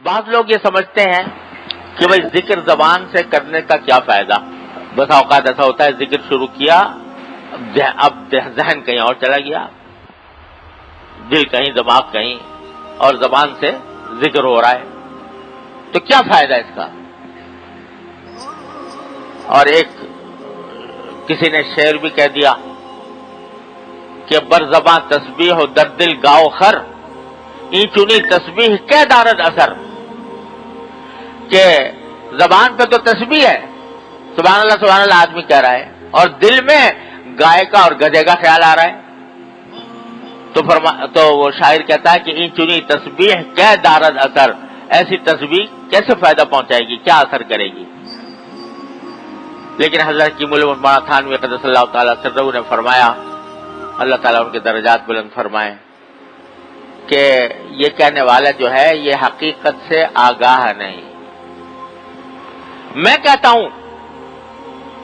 بعض لوگ یہ سمجھتے ہیں کہ بھائی ذکر زبان سے کرنے کا کیا فائدہ. بس اوقات ایسا ہوتا ہے ذکر شروع کیا, اب ذہن کہیں اور چلا گیا, دل کہیں, دماغ کہیں, اور زبان سے ذکر ہو رہا ہے, تو کیا فائدہ اس کا. اور ایک کسی نے شعر بھی کہہ دیا کہ بر زباں تسبیح و در دل گاؤ خر, این چنی تسبیح کیا دارد اثر. کہ زبان پہ تو تسبیح ہے, سبحان اللہ آدمی کہہ رہا ہے, اور دل میں گائے کا اور گدھے کا خیال آ رہا ہے. تو وہ شاعر کہتا ہے کہ این چنی تسبیح کیا دارد اثر, ایسی تسبیح کیسے فائدہ پہنچائے گی, کیا اثر کرے گی. لیکن حضرت کی مولانا مولانا تھانوی قدس اللہ تعالیٰ سرہ نے فرمایا, اللہ تعالیٰ ان کے درجات بلند فرمائے, کہ یہ کہنے والا جو ہے یہ حقیقت سے آگاہ نہیں. میں کہتا ہوں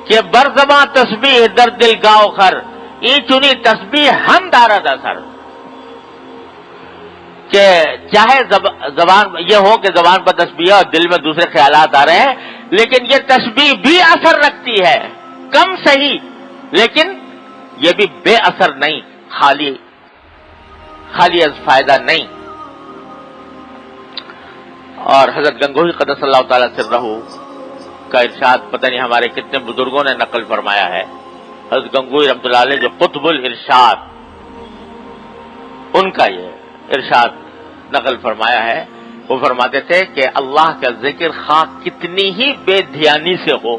کہ برزباں تسبیح در دل گاؤ خر, این چنی تسبیح ہم دارد اثر. کہ چاہے زبان یہ ہو کہ زبان پر تسبیح اور دل میں دوسرے خیالات آ رہے ہیں, لیکن یہ تسبیح بھی اثر رکھتی ہے, کم صحیح, لیکن یہ بھی بے اثر نہیں, خالی از فائدہ نہیں. اور حضرت گنگوہی قدس اللہ تعالیٰ سرہ کا ارشاد پتہ نہیں ہمارے کتنے بزرگوں نے نقل فرمایا ہے. حضرت گنگوہی رحمۃ اللہ علیہ جو قطب الارشاد, ان کا یہ ارشاد نقل فرمایا ہے. وہ فرماتے تھے کہ اللہ کا ذکر خواہ کتنی ہی بے دھیانی سے ہو,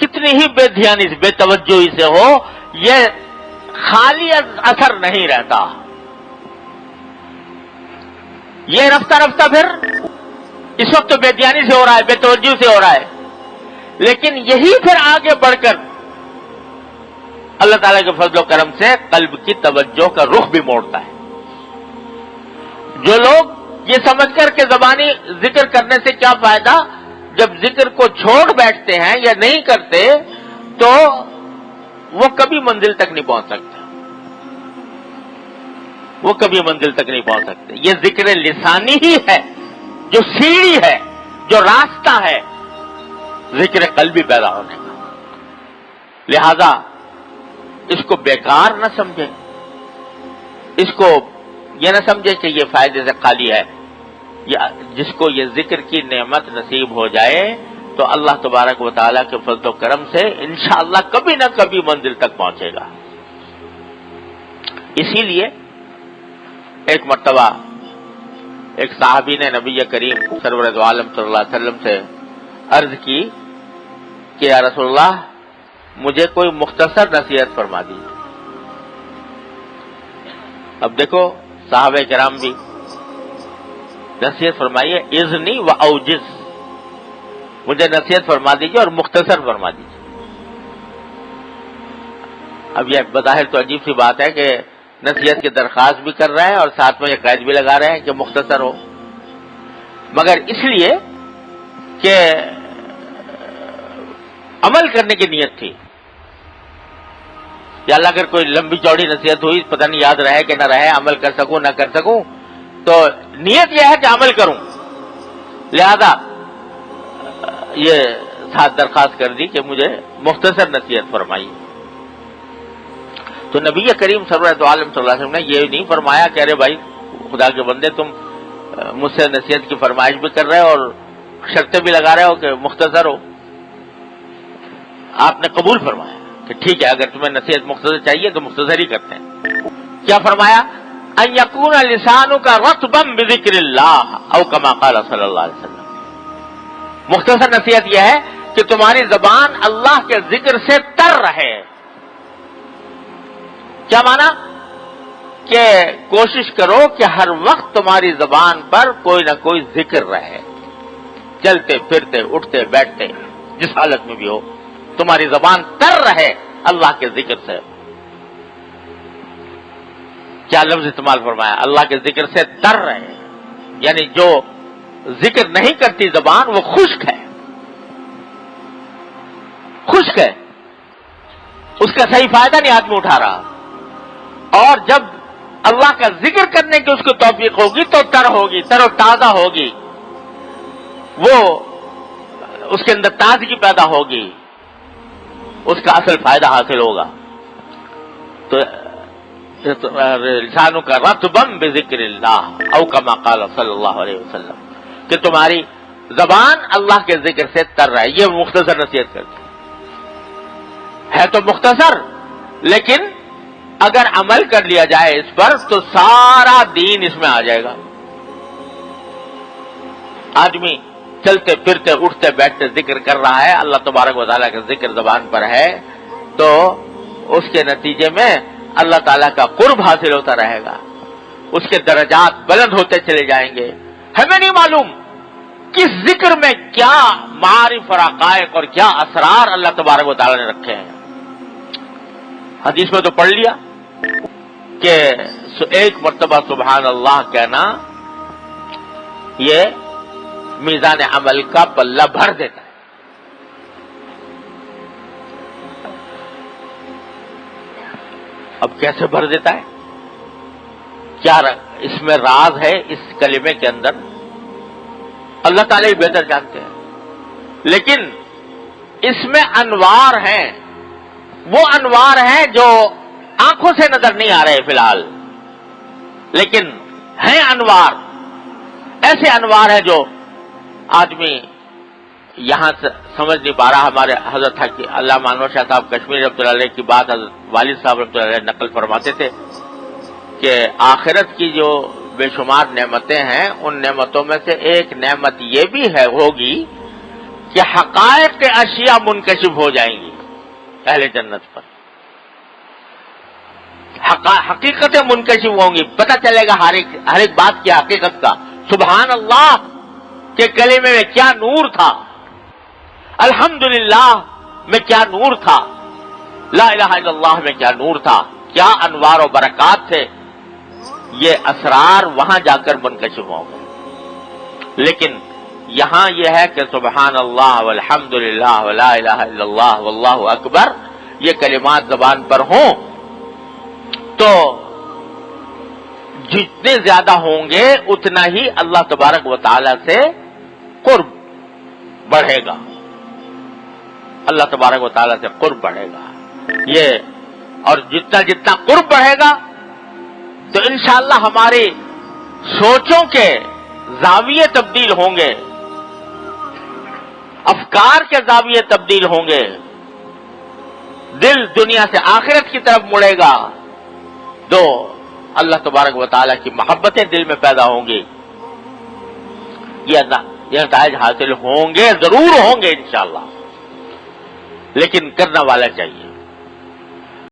کتنی ہی بے دھیانی سے, بے توجہی سے ہو, یہ خالی اثر نہیں رہتا. یہ رفتہ رفتہ پھر اس وقت تو بے دھیانی سے ہو رہا ہے, بے توجہی سے ہو رہا ہے, لیکن یہی پھر آگے بڑھ کر اللہ تعالیٰ کے فضل و کرم سے قلب کی توجہ کا رخ بھی موڑتا ہے. جو لوگ یہ سمجھ کر کہ زبانی ذکر کرنے سے کیا فائدہ, جب ذکر کو چھوڑ بیٹھتے ہیں یا نہیں کرتے تو وہ کبھی منزل تک نہیں پہنچ سکتے, وہ کبھی منزل تک نہیں پہنچ سکتے. یہ ذکر لسانی ہی ہے جو سیڑھی ہے, جو راستہ ہے ذکر قلبی پیدا ہونے کا. لہذا اس کو بیکار نہ سمجھے, اس کو یہ نہ سمجھے کہ یہ فائدے سے خالی ہے. جس کو یہ ذکر کی نعمت نصیب ہو جائے تو اللہ تبارک و تعالیٰ کے فضل و کرم سے انشاءاللہ کبھی نہ کبھی منزل تک پہنچے گا. اسی لیے ایک مرتبہ ایک صحابی نے نبی کریم سرور عالم صلی اللہ علیہ وسلم سے عرض کی کہ یا رسول اللہ مجھے کوئی مختصر نصیحت فرما دیجیے. اب دیکھو صحابہ کرام بھی نصیحت فرمائیے, اذنی و اوجز, مجھے نصیحت فرما دیجیے اور مختصر فرما دیجیے. اب یہ بظاہر تو عجیب سی بات ہے کہ نصیحت کی درخواست بھی کر رہے ہیں اور ساتھ میں یہ قید بھی لگا رہے ہیں کہ مختصر ہو, مگر اس لیے کہ عمل کرنے کی نیت تھی. یا اللہ اگر کوئی لمبی چوڑی نصیحت ہوئی, پتہ نہیں یاد رہے کہ نہ رہے, عمل کر سکوں نہ کر سکوں, تو نیت یہ ہے کہ عمل کروں. لہذا یہ ساتھ درخواست کر دی کہ مجھے مختصر نصیحت فرمائیے. تو نبی کریم سرورت عالم صلی اللہ علیہ وسلم نے یہ نہیں فرمایا کہ ارے بھائی خدا کے بندے تم مجھ سے نصیحت کی فرمائش بھی کر رہے ہو اور شرطیں بھی لگا رہے ہو کہ مختصر ہو. آپ نے قبول فرمایا کہ ٹھیک ہے, اگر تمہیں نصیحت مختصر چاہیے تو مختصر ہی کرتے ہیں. کیا فرمایا؟ ان یکون لسانک رطبا بذکر اللہ او کما قال صلی اللہ علیہ وسلم. مختصر نصیحت یہ ہے کہ تمہاری زبان اللہ کے ذکر سے تر رہے. کیا مانا؟ کہ کوشش کرو کہ ہر وقت تمہاری زبان پر کوئی نہ کوئی ذکر رہے, چلتے پھرتے اٹھتے بیٹھتے جس حالت میں بھی ہو تمہاری زبان تر رہے اللہ کے ذکر سے. کیا لفظ استعمال فرمایا؟ اللہ کے ذکر سے تر رہے, یعنی جو ذکر نہیں کرتی زبان وہ خشک ہے, خشک ہے, اس کا صحیح فائدہ نہیں آدمی اٹھا رہا. اور جب اللہ کا ذکر کرنے کی اس کو توفیق ہوگی تو تر و تازہ ہوگی، وہ اس کے اندر تازگی پیدا ہوگی، اس کا اصل فائدہ حاصل ہوگا۔ تو لسانوں کا رطبم بذکر اللہ او کما قال صلی اللہ علیہ وسلم، کہ تمہاری زبان اللہ کے ذکر سے تر رہے۔ یہ مختصر نصیحت کرتی ہے تو مختصر، لیکن اگر عمل کر لیا جائے اس پر تو سارا دین اس میں آ جائے گا۔ آدمی چلتے پھرتے اٹھتے بیٹھتے ذکر کر رہا ہے، اللہ تبارک و تعالیٰ کا ذکر زبان پر ہے، تو اس کے نتیجے میں اللہ تعالیٰ کا قرب حاصل ہوتا رہے گا، اس کے درجات بلند ہوتے چلے جائیں گے۔ ہمیں نہیں معلوم کس ذکر میں کیا معارف اور حقائق اور کیا اسرار اللہ تبارک و تعالیٰ نے رکھے ہیں۔ حدیث میں تو پڑھ لیا کہ ایک مرتبہ سبحان اللہ کہنا یہ میزان عمل کا پلہ بھر دیتا ہے۔ اب کیسے بھر دیتا ہے؟ کیا اس میں راز ہے اس کلمے کے اندر؟ اللہ تعالیٰ ہی بہتر جانتے ہیں، لیکن اس میں انوار ہیں، وہ انوار ہیں جو آنکھوں سے نظر نہیں آ رہے فی الحال، لیکن ہیں انوار، ایسے انوار ہیں جو آدمی یہاں سے سمجھ نہیں پا رہا۔ ہمارے حضرت علامہ انور شاہ صاحب کشمیری رحمۃ اللہ علیہ کی بات حضرت والد صاحب رحمۃ اللہ علیہ نقل فرماتے تھے کہ آخرت کی جو بے شمار نعمتیں ہیں، ان نعمتوں میں سے ایک نعمت یہ بھی ہوگی کہ حقائق کے اشیاء منکشف ہو جائیں گی اہل جنت پر، حقیقتیں منکشف ہوں گی، پتہ چلے گا ہر ایک بات کی حقیقت کا۔ سبحان اللہ کے کلمے میں کیا نور تھا، الحمدللہ میں کیا نور تھا، لا الہ الا اللہ میں کیا نور تھا، کیا انوار و برکات تھے، یہ اسرار وہاں جا کر منکشف ہوں گے۔ لیکن یہاں یہ ہے کہ سبحان اللہ والحمدللہ ولا الہ الا اللہ واللہ اکبر یہ کلمات زبان پر ہوں تو جتنے زیادہ ہوں گے اتنا ہی اللہ تبارک و تعالی سے قرب بڑھے گا، اللہ تبارک و تعالی سے قرب بڑھے گا یہ، اور جتنا قرب بڑھے گا تو انشاءاللہ ہماری سوچوں کے زاویے تبدیل ہوں گے، افکار کے زاویے تبدیل ہوں گے، دل دنیا سے آخرت کی طرف مڑے گا، تو اللہ تبارک و تعالیٰ کی محبتیں دل میں پیدا ہوں گی، یہ نتائج حاصل ہوں گے، ضرور ہوں گے انشاءاللہ، لیکن کرنا والا چاہیے۔